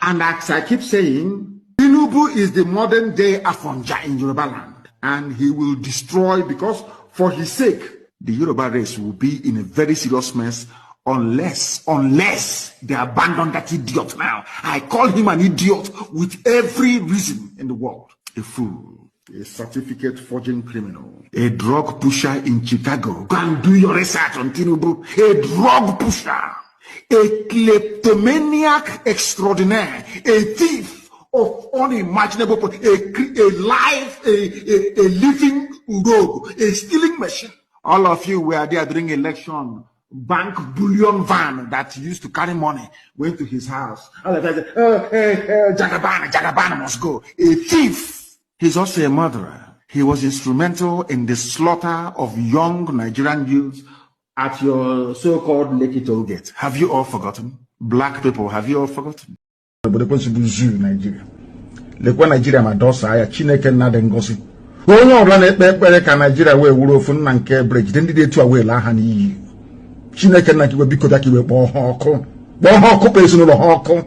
And as I keep saying, Tinubu is the modern day Afonja in Yoruba land. And he will destroy, because for his sake, the Yoruba race will be in a very serious mess unless they abandon that idiot now. I call him an idiot with every reason in the world. A fool, a certificate forging criminal, a drug pusher in Chicago. Go and do your research on Tinubu. A drug pusher, a kleptomaniac extraordinaire, a thief of unimaginable, a living rogue, a stealing machine. All of you were there during election. Bank bullion van that used to carry money went to his house. All of us said, Jagabana must go. A thief. He's also a murderer. He was instrumental in the slaughter of young Nigerian youths at your so-called Lekki toll gate. Have you all forgotten? Black people, have you all forgotten? Nigeria. Nigeria madosa Chineke Nnamdi ngosi. Onye ọbụla na-ekpe ekpere ka Nigeria wee wuru ofu nna nke bridge ndị dị etu a wee laa ha n'iyi. Chineke nna kiwe biko da kiwe kpọọ ha ọkụ. Kpọọ ha ọkụ pa ezinụlọ ha ọkụ.